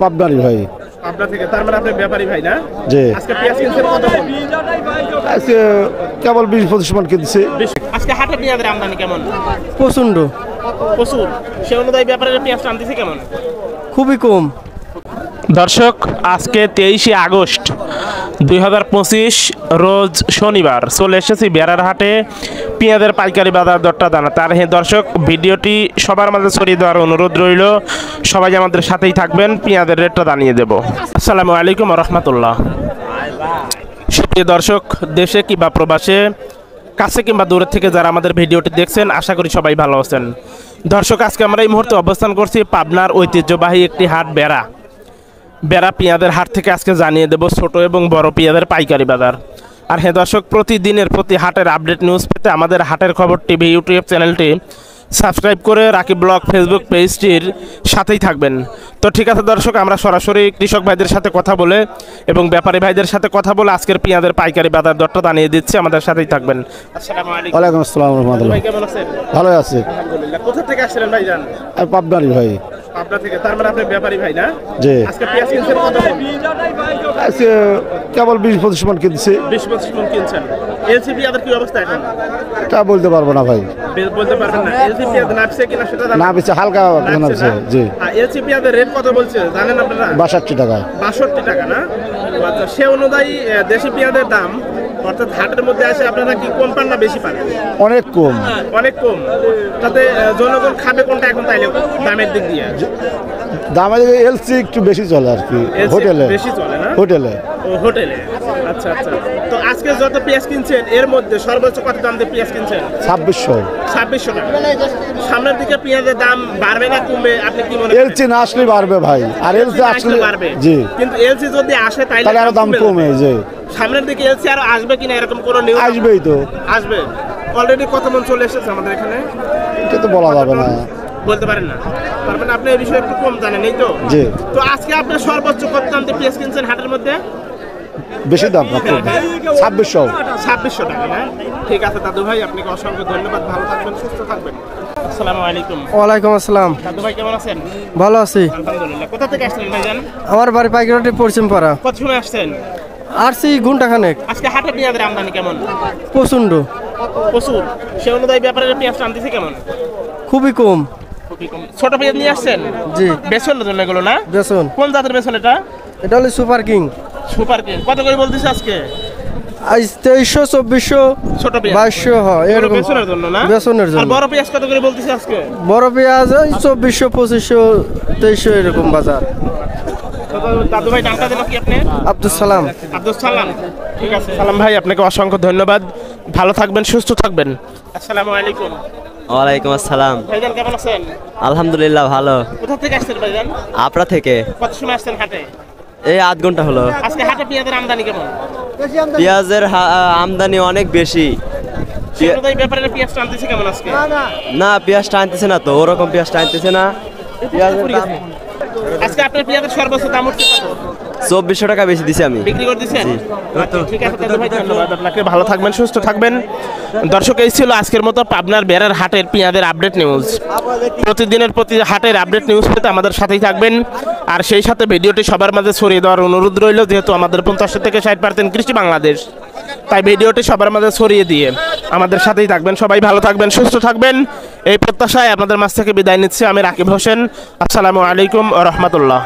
পাবনারি ভাই। পাবনা থেকে, তার মানে আপনি ব্যাপারী ভাই না? জি। আজকে পেঁয়াজ কিনছেন কত মণ? আজকে কেবল 20-25 মণ কিনছি। আজকে হাটে পেঁয়াজের আমদানি কেমন? প্রচন্ড, প্রচুর। সে অনুযায়ী ব্যাপারীরা পেঁয়াজ টানতেছে কেমন? খুবই কম। দর্শক, আজকে 23শে আগস্ট 2025 রোজ শনিবার চলে এসেছি বেড়ার হাটে পেঁয়াজের পাইকারি বাজার দরটা জানাতে। আর হ্যাঁ দর্শক, ভিডিওটি সবার মাঝে ছড়িয়ে দেওয়ার অনুরোধ রইল। সবাই আমাদের সাথেই থাকবেন, পেঁয়াজের রেটটা জানিয়ে দেব। আসসালামু আলাইকুম ওয়া রাহমাতুল্লাহ। সুপ্রিয় দর্শক, দেশে কিংবা প্রবাসে, কাছে কিংবা দূরের থেকে যারা আমাদের ভিডিওটি দেখছেন, আশা করি সবাই ভালো আছেন। দর্শক, আজকে আমরা এই মুহূর্তে অবস্থান করছি পাবনার ঐতিহ্যবাহী একটি হাট বেড়া পেঁয়াজের হাট থেকে। আজকে জানিয়ে দেব ছোট এবং বড় পেঁয়াজের পাইকারি বাজার। আর হ্যাঁ দর্শক, প্রতিদিনের প্রতি হাটের আপডেট নিউজ পেতে আমাদের হাটের খবর টিভি ইউটিউব চ্যানেলটি সাবস্ক্রাইব করে রাকিব ব্লগ ফেসবুক পেজটির সাথেই থাকবেন। তো ঠিক আছে দর্শক, আমরা সরাসরি কৃষক ভাইদের সাথে কথা বলে এবং ব্যাপারী ভাইদের সাথে কথা বলে আজকের পেঁয়াজের পাইকারি বাজার দরটা জানিয়ে দিচ্ছি। আমাদের সাথেই থাকবেন। আসসালামু আলাইকুম। ওয়ালাইকুম আসসালাম রাহমাতুল্লাহ। ভাই কেমন আছেন? ভালো আছি আলহামদুলিল্লাহ। কোথা থেকে আসছিলেন ভাইজান? পাবনারি ভাই। পাবনা থেকে, তার মানে আপনি ব্যাপারী ভাই না? জি। আজকে পেঁয়াজ কিনছেন কত মণ? আজকে কেবল 20-25 মণ কিনছি। 20-25 মণ কিনছেন। এলসি পেঁয়াজের কি অবস্থা এখন? তা বলতে পারবো না ভাই। বলতে পারবেন না? এলসি পেঁয়াজ নাপছে কিনা সেটা জানেন? না বেশি হালকা নামছে। জি। আর এলসি পেঁয়াজের রেট কত বলছে জানেন আপনারা? 62 টাকা। 62 টাকা না? আচ্ছা, সে অনুযায়ী দেশি পেঁয়াজের দাম, অর্থাৎ হাটের মধ্যে আসে আপনারা কি কম পান না বেশি পান? অনেক কম। অনেক কম। তাতে জনগণ খাবে কোনটা এখন তাইলে দামের দিক দিয়ে? দামে এলসি একটু বেশি চলে আর কি। হোটেলে বেশি চলে না? হোটেলে। ও হোটেলে। আচ্ছা আচ্ছা। তো আজকে যত পেঁয়াজ কিনছেন এর মধ্যে সর্বোচ্চ কত দাম দিয়ে পেঁয়াজ কিনছেন? 2600। 2600 টাকা। সামনের দিকে পেঁয়াজের দাম বাড়বে না কমবে আপনি কি মনে করেন? এলসি না আসলে বাড়বে ভাই। আর এলসি আসলে বাড়বে। জি। কিন্তু এলসি যদি আসে তাইলে আরো দাম কমে। জি। সামনের দিকে এলসি আরো আসবে কিনা এরকম কোনো নিউজ? আসবেই তো। আসবে। অলরেডি কত মন চলে এসেছে আমাদের এখানে? এটা তো বলা যাবে না। বলতে পারেন না? তার মানে আপনি এই বিষয়ে একটু কম জানেন, এই তো? জি। তো আজকে আপনি সর্বোচ্চ কত দাম দিয়ে পেঁয়াজ কিনছেন হাটের মধ্যে? বেশি দাম না, 2600। 2600 টাকা না? ঠিক আছে দাদু ভাই, আপনাকে অসংখ্য ধন্যবাদ। ভালো থাকবেন, সুস্থ থাকবেন। আসসালামু আলাইকুম। ওয়ালাইকুম আসসালাম। দাদু ভাই কেমন আছেন? ভালো আছি। আলহামদুলিল্লাহ। কোথা থেকে আসছেন ভাইজান? আমার বাড়ি পাইকারি পশ্চিম পাড়া। কত সময় আসছেন? আসছি ঘন্টা খানেক। আজকে হাটে পেঁয়াজের আমদানি কেমন? প্রচন্ড, প্রচুর। সে অনুযায়ী ব্যাপারীরা পেঁয়াজ টানতেছে কেমন? খুবই কম। খুবই কম। ছোট পেঁয়াজ নিয়ে আসছেন? জি। বেসনের জন্য এগুলো না? বেসন। কোন জাতের বেসন এটা? এটা হলো সুপার কিং। Super king. কত করে বলতেছে আজকে? আজ 2300, 2400, ছোট পেঁয়াজ 2200। হ্যাঁ, এরকম বেসনের জন্য না? বেসনের আর জন্য। বড় পেঁয়াজ কত করে বলতেছে আজকে? বড় পেঁয়াজ 2400, 2500, 2300 এরকম বাজার। দাদু ভাই নামটা দেন কি আপনি? আব্দুল সালাম। আব্দুল সালাম। ঠিক আছে সালাম ভাই, আপনাকে অসংখ্য ধন্যবাদ। ভালো থাকবেন, সুস্থ থাকবেন। আসসালামু আলাইকুম। ওয়ালাইকুম আসসালাম। ভাইজান কেমন আছেন? আলহামদুলিল্লাহ ভালো। কোথা থেকে আসছেন ভাইজান? আপরা থেকে। কত সময় আসছেন হাটে? এই আধ ঘন্টা হলো। আজকে হাটে পেঁয়াজের আমদানি কেমন? পেঁয়াজের আমদানি অনেক বেশি। সেটাই ব্যাপারে পেঁয়াজ টানতেছে কেমন আজকে? না, পেঁয়াজটা আনতেছে না তো, ওরকম পেঁয়াজটা আনতেছে না। পেঁয়াজের দাম আজকে আপনার পেঁয়াজের সর্বোচ্চ দাম উঠছে কত? 2400 টাকা বেশি দিছি আমি। বিক্রি করে দিয়েছেন? ঠিক আছে দাদু ভাই, ধন্যবাদ আপনাকে। ভালো থাকবেন, সুস্থ থাকবেন। দর্শক, এই ছিল আজকের মতো পাবনার বেড়ার হাটের পেঁয়াজের আপডেট নিউজ। প্রতিদিনের প্রতি হাটের আপডেট নিউজ পেতে আমাদের সাথেই থাকবেন। আর সেই সাথে ভিডিওটি সবার মাঝে ছড়িয়ে দেওয়ার অনুরোধ রইল, যেহেতু আমাদের 50 থেকে 60% কৃষি বাংলাদেশ, তাই ভিডিওটি সবার মাঝে ছড়িয়ে দিয়ে আমাদের সাথেই থাকবেন। সবাই ভালো থাকবেন, সুস্থ থাকবেন, এই প্রত্যাশায় আপনাদের মাঝ থেকে বিদায় নিচ্ছি আমি রাকিব হোসেন। আসসালামু আলাইকুম ওয়া রাহমাতুল্লাহ।